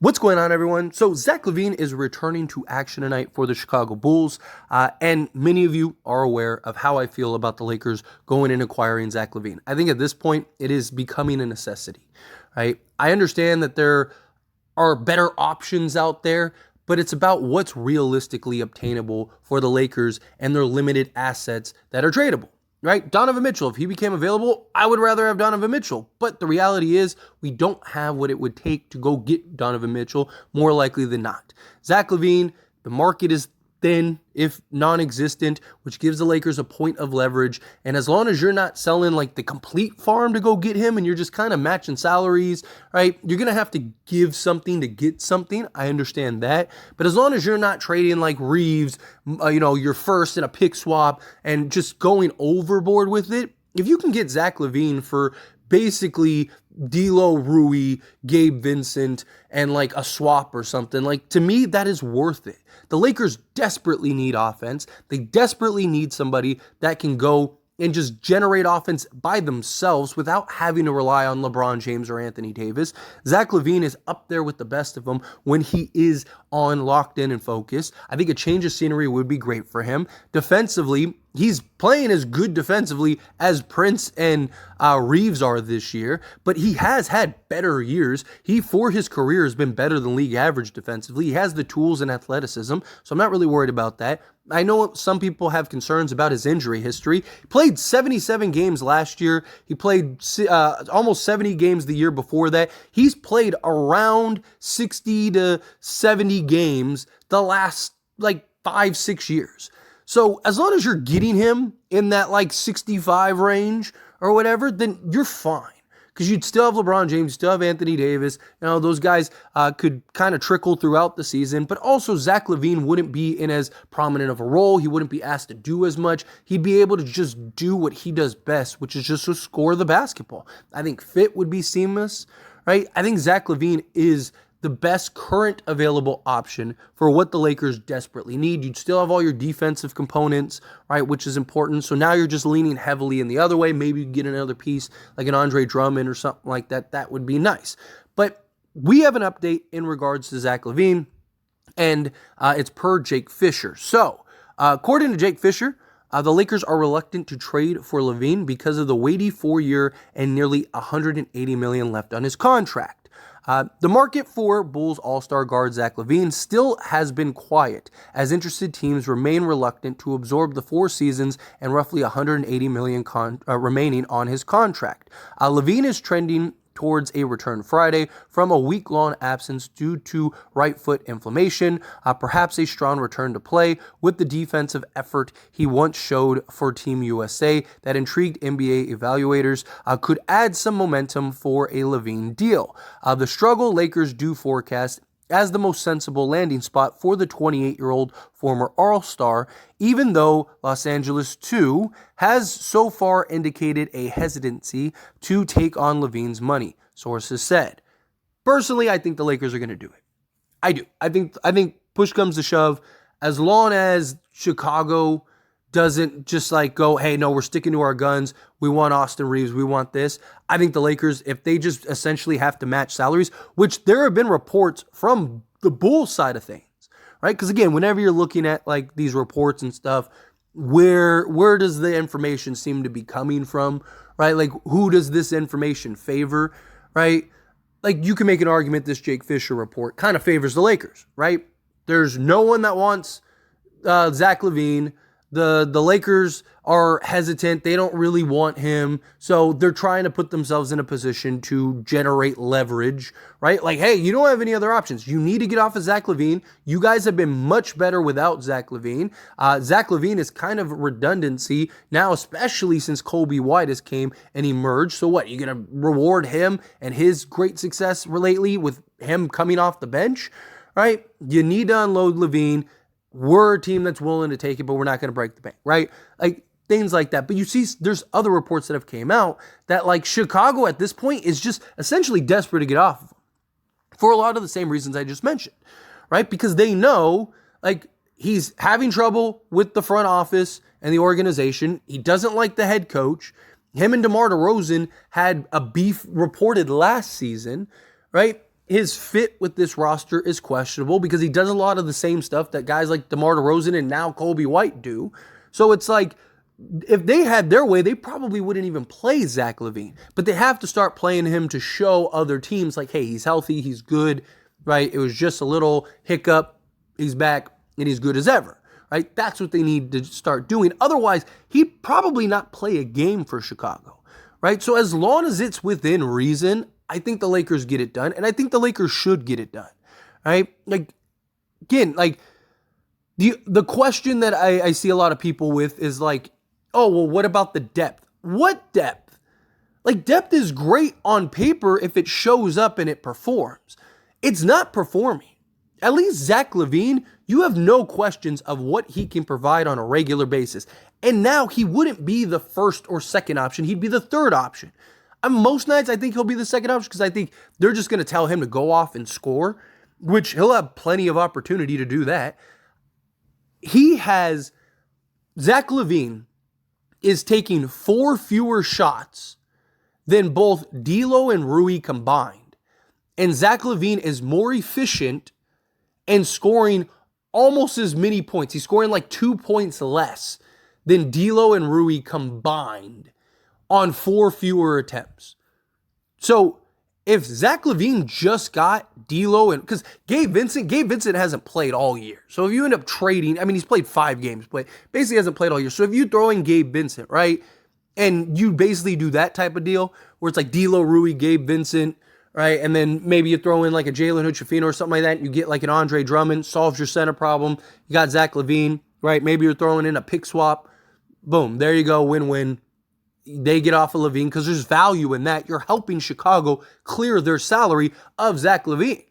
What's going on, everyone? So Zach Lavine is returning to action tonight for the Chicago Bulls, and many of you are aware of how I feel about the Lakers going and acquiring Zach Lavine. I think at this point, it is becoming a necessity, right? I understand that there are better options out there, but it's about what's realistically obtainable for the Lakers and their limited assets that are tradable. Right? Donovan Mitchell, if he became available, I would rather have Donovan Mitchell. But the reality is we don't have what it would take to go get Donovan Mitchell, more likely than not. Zach Lavine, the market is thin, if non-existent, which gives the Lakers a point of leverage. And as long as you're not selling like the complete farm to go get him and you're just kind of matching salaries, right? You're going to have to give something to get something. I understand that. But as long as you're not trading like Reeves, your first in a pick swap and just going overboard with it, if you can get Zach Lavine for basically D'Lo, Rui, Gabe Vincent, and like a swap or something, like to me, that is worth it. The Lakers desperately need offense. They desperately need somebody that can go and just generate offense by themselves without having to rely on LeBron James or Anthony Davis. Zach Lavine is up there with the best of them when he is on, locked in, and focused. I think a change of scenery would be great for him. Defensively, he's playing as good defensively as Prince and Reeves are this year, but he has had better years. He, for his career, has been better than league average defensively. He has the tools and athleticism, so I'm not really worried about that. I know some people have concerns about his injury history. He played 77 games last year. He played almost 70 games the year before that. He's played around 60 to 70 games the last 5-6 years. So as long as you're getting him in that 65 range or whatever, then you're fine. Because you'd still have LeBron James, still have Anthony Davis. Those guys could kind of trickle throughout the season. But also Zach Lavine wouldn't be in as prominent of a role. He wouldn't be asked to do as much. He'd be able to just do what he does best, which is just to score the basketball. I think fit would be seamless, right? I think Zach Lavine is the best current available option for what the Lakers desperately need. You'd still have all your defensive components, right, which is important. So now you're just leaning heavily in the other way. Maybe you get another piece like an Andre Drummond or something like that. That would be nice. But we have an update in regards to Zach Lavine, and it's per Jake Fisher. So according to Jake Fisher, the Lakers are reluctant to trade for Lavine because of the weighty 4-year and nearly $180 million left on his contract. The market for Bulls All-Star guard Zach Lavine still has been quiet, as interested teams remain reluctant to absorb the 4 seasons and roughly $180 million remaining on his contract. Lavine is trending towards a return Friday from a week-long absence due to right foot inflammation, perhaps a strong return to play with the defensive effort he once showed for Team USA that intrigued NBA evaluators could add some momentum for a Lavine deal. The struggle Lakers do forecast as the most sensible landing spot for the 28-year-old former All-Star, even though Los Angeles, too, has so far indicated a hesitancy to take on Lavine's money, sources said. Personally, I think the Lakers are going to do it. I do. I think push comes to shove, as long as Chicago doesn't just go, hey, no, we're sticking to our guns. We want Austin Reeves. We want this. I think the Lakers, if they just essentially have to match salaries, which there have been reports from the Bulls side of things, right? Because again, whenever you're looking at these reports and stuff, where does the information seem to be coming from, right? Who does this information favor, right? You can make an argument this Jake Fisher report kind of favors the Lakers, right? There's no one that wants Zach Lavine. The Lakers are hesitant. They don't really want him. So they're trying to put themselves in a position to generate leverage, right? Hey, you don't have any other options. You need to get off of Zach Lavine. You guys have been much better without Zach Lavine. Zach Lavine is kind of redundancy now, especially since Kobe White has came and emerged. So what? You're going to reward him and his great success lately with him coming off the bench, right? You need to unload Lavine. We're a team that's willing to take it, but we're not going to break the bank, right? Things like that. But you see, there's other reports that have came out that Chicago at this point is just essentially desperate to get off of him for a lot of the same reasons I just mentioned, right? Because they know he's having trouble with the front office and the organization. He doesn't like the head coach. Him and DeMar DeRozan had a beef reported last season, right? his fit with this roster is questionable because he does a lot of the same stuff that guys like DeMar DeRozan and now Kobe White do. So it's like, if they had their way, they probably wouldn't even play Zach Lavine. But they have to start playing him to show other teams like, hey, he's healthy, he's good, right? It was just a little hiccup, he's back, and he's good as ever, right? That's what they need to start doing. Otherwise, he'd probably not play a game for Chicago, right? So as long as it's within reason, I think the Lakers get it done, and I think the Lakers should get it done, right? Like, again, like, the question that I see a lot of people with is like, oh, well, what about the depth? What depth? Like, depth is great on paper if it shows up and it performs. It's not performing. At least Zach Lavine, you have no questions of what he can provide on a regular basis. And now he wouldn't be the first or second option. He'd be the third option. Most nights, I think he'll be the second option because I think they're just going to tell him to go off and score, which he'll have plenty of opportunity to do that. Zach Lavine is taking 4 fewer shots than both D'Lo and Rui combined. And Zach Lavine is more efficient and scoring almost as many points. He's scoring like 2 points less than D'Lo and Rui combined on 4 fewer attempts. So if Zach Lavine just got D'Lo, and because Gabe Vincent hasn't played all year. So if you end up trading, I mean, he's played 5 games, but basically hasn't played all year. So if you throw in Gabe Vincent, right, and you basically do that type of deal where it's like D'Lo, Rui, Gabe Vincent, right, and then maybe you throw in like a Jalen Hood-Schifino or something like that, and you get like an Andre Drummond, solves your center problem. You got Zach Lavine, right? Maybe you're throwing in a pick swap. Boom, there you go, win-win. They get off of Lavine because there's value in that. You're helping Chicago clear their salary of Zach Lavine,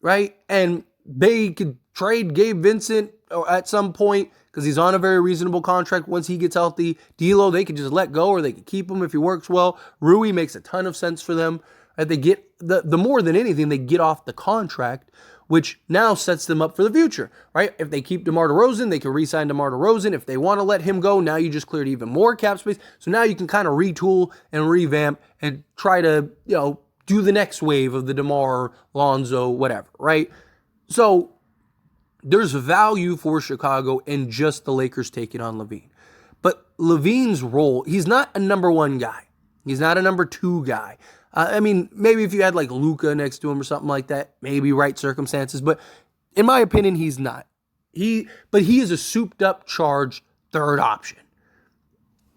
right? And they could trade Gabe Vincent at some point because he's on a very reasonable contract once he gets healthy. D'Lo, they could just let go or they could keep him if he works well. Rui makes a ton of sense for them. Right? They get the more than anything, they get off the contract, which now sets them up for the future, right? If they keep DeMar DeRozan, they can re-sign DeMar DeRozan. If they want to let him go, now you just cleared even more cap space. So now you can kind of retool and revamp and try to, do the next wave of the DeMar, Lonzo, whatever, right? So there's value for Chicago in just the Lakers taking on Lavine. But Lavine's role, he's not a number 1 guy. He's not a number 2 guy. I mean, maybe if you had like Luka next to him or something like that, maybe right circumstances. But in my opinion, he's not. But he is a souped-up, charged third option.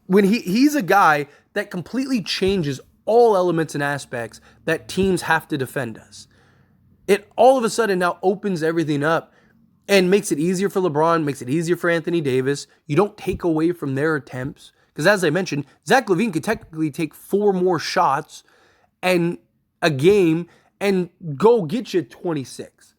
When he's a guy that completely changes all elements and aspects that teams have to defend us. It all of a sudden now opens everything up and makes it easier for LeBron, makes it easier for Anthony Davis. You don't take away from their attempts. Because as I mentioned, Zach Lavine could technically take 4 more shots and a game and go get you 26,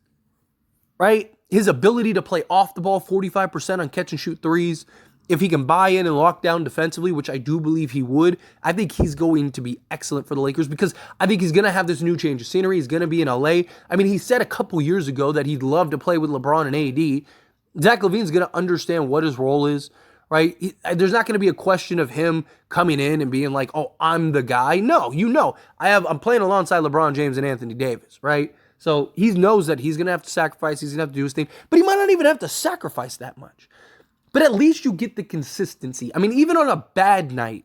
right? His ability to play off the ball 45% on catch and shoot threes, if he can buy in and lock down defensively, which I do believe he would, I think he's going to be excellent for the Lakers because I think he's going to have this new change of scenery. He's going to be in LA. I mean, he said a couple years ago that he'd love to play with LeBron and AD. Zach Lavine's going to understand what his role is. Right? There's not going to be a question of him coming in and being like, oh, I'm the guy. No, I'm playing alongside LeBron James and Anthony Davis, right? So he knows that he's going to have to sacrifice. He's going to have to do his thing. But he might not even have to sacrifice that much. But at least you get the consistency. I mean, even on a bad night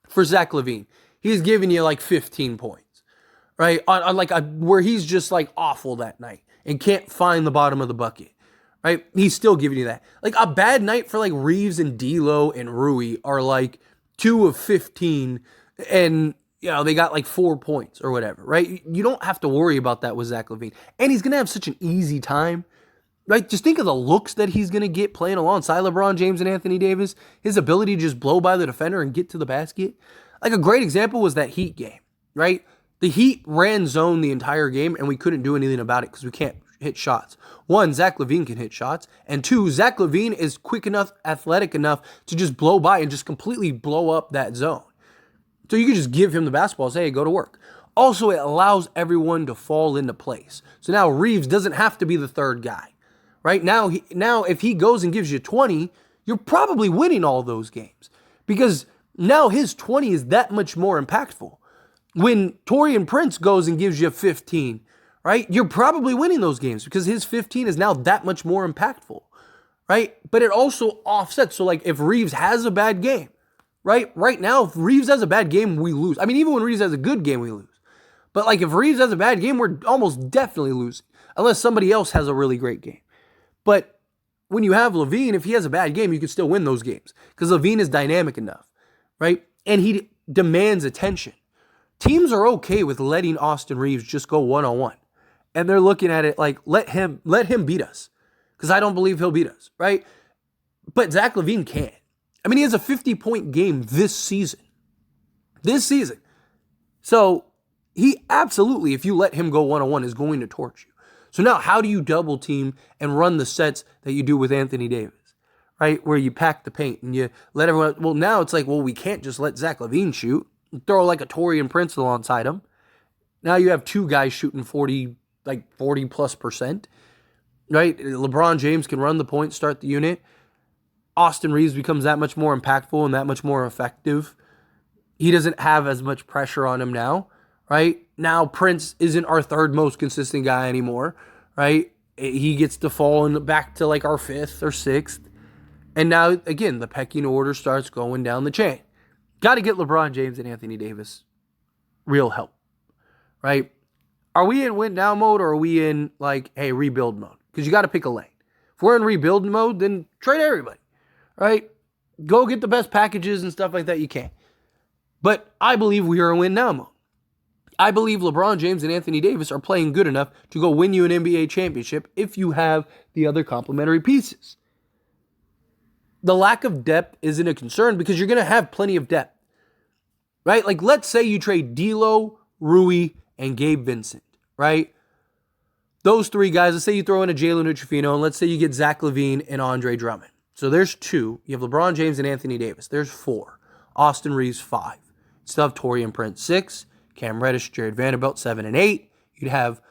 for Zach Lavine, he's giving you like 15 points, right? On like where he's just like awful that night and can't find the bottom of the bucket. Right? He's still giving you that. Like a bad night for like Reeves and D'Lo and Rui are like 2 of 15 and they got like 4 points or whatever, right? You don't have to worry about that with Zach Lavine. And he's going to have such an easy time, right? Just think of the looks that he's going to get playing alongside LeBron James and Anthony Davis. His ability to just blow by the defender and get to the basket. Like a great example was that Heat game, right? The Heat ran zone the entire game and we couldn't do anything about it because we can't hit shots. 1, Zach Lavine can hit shots. And 2, Zach Lavine is quick enough, athletic enough to just blow by and just completely blow up that zone. So you can just give him the basketball and say, hey, go to work. Also, it allows everyone to fall into place. So now Reeves doesn't have to be the third guy. Right? Now if he goes and gives you 20, you're probably winning all those games. Because now his 20 is that much more impactful. When Taurean Prince goes and gives you 15, right? You're probably winning those games because his 15 is now that much more impactful, right? But it also offsets. So, like, if Reeves has a bad game, right? Right now, if Reeves has a bad game, we lose. I mean, even when Reeves has a good game, we lose. But, like, if Reeves has a bad game, we're almost definitely losing, unless somebody else has a really great game. But when you have Lavine, if he has a bad game, you can still win those games because Lavine is dynamic enough, right? And he demands attention. Teams are okay with letting Austin Reeves just go one-on-one. And they're looking at it like, let him beat us. Because I don't believe he'll beat us, right? But Zach Lavine can. I mean, he has a 50-point game this season. So he absolutely, if you let him go one-on-one, is going to torch you. So now how do you double team and run the sets that you do with Anthony Davis, right? Where you pack the paint and you let everyone, well, now it's like, well, we can't just let Zach Lavine shoot. Throw like a Torian Prince alongside him. Now you have two guys shooting 40+%, right? LeBron James can run the point, start the unit. Austin Reeves becomes that much more impactful and that much more effective. He doesn't have as much pressure on him now, right? Now Prince isn't our third most consistent guy anymore, right? He gets to fall back to like our fifth or sixth. And now, again, the pecking order starts going down the chain. Got to get LeBron James and Anthony Davis real help, right? Are we in win now mode or are we in like, hey, rebuild mode? Because you got to pick a lane. If we're in rebuild mode, then trade everybody, right? Go get the best packages and stuff like that you can. But I believe we are in win now mode. I believe LeBron James and Anthony Davis are playing good enough to go win you an NBA championship if you have the other complementary pieces. The lack of depth isn't a concern because you're going to have plenty of depth, right? Like, let's say you trade D'Lo, Rui, and Gabe Vincent, right? Those three guys, let's say you throw in a Jalen Hood-Schifino, and let's say you get Zach Lavine and Andre Drummond. So there's two. You have LeBron James and Anthony Davis. There's four. Austin Reeves, 5. Still have Torian Prince, 6. Cam Reddish, Jared Vanderbilt, 7 and 8. You'd have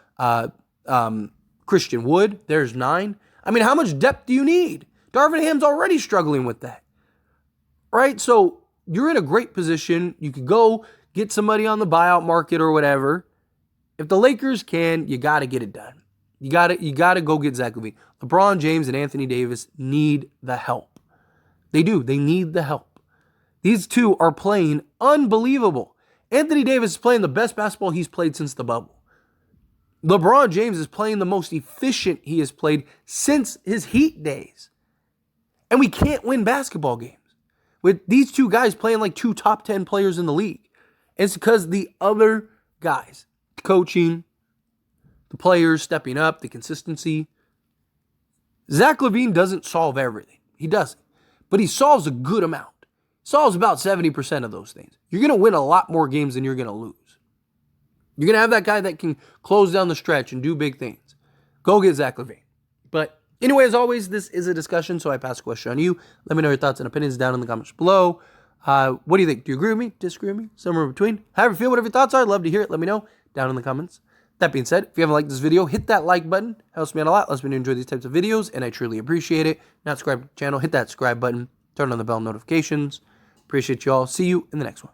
Christian Wood. There's 9. I mean, how much depth do you need? Darvin Ham's already struggling with that, right? So you're in a great position. You could go get somebody on the buyout market or whatever. If the Lakers can, you got to get it done. You got to go get Zach Lavine. LeBron James and Anthony Davis need the help. They do. They need the help. These two are playing unbelievable. Anthony Davis is playing the best basketball he's played since the bubble. LeBron James is playing the most efficient he has played since his Heat days. And we can't win basketball games with these two guys playing like 2 top 10 players in the league. It's because the other guys, coaching, the players stepping up, the consistency. Zach Lavine doesn't solve everything. He doesn't. But he solves a good amount. Solves about 70% of those things. You're going to win a lot more games than you're going to lose. You're going to have that guy that can close down the stretch and do big things. Go get Zach Lavine. But anyway, as always, this is a discussion, so I pass a question on you. Let me know your thoughts and opinions down in the comments below. What do you think? Do you agree with me? Disagree with me? Somewhere in between? However you feel, whatever your thoughts are, I'd love to hear it. Let me know down in the comments. That being said, if you haven't liked this video, hit that like button. Helps me out a lot. Lets me enjoy these types of videos, and I truly appreciate it. Not subscribed to the channel, hit that subscribe button. Turn on the bell notifications. Appreciate you all. See you in the next one.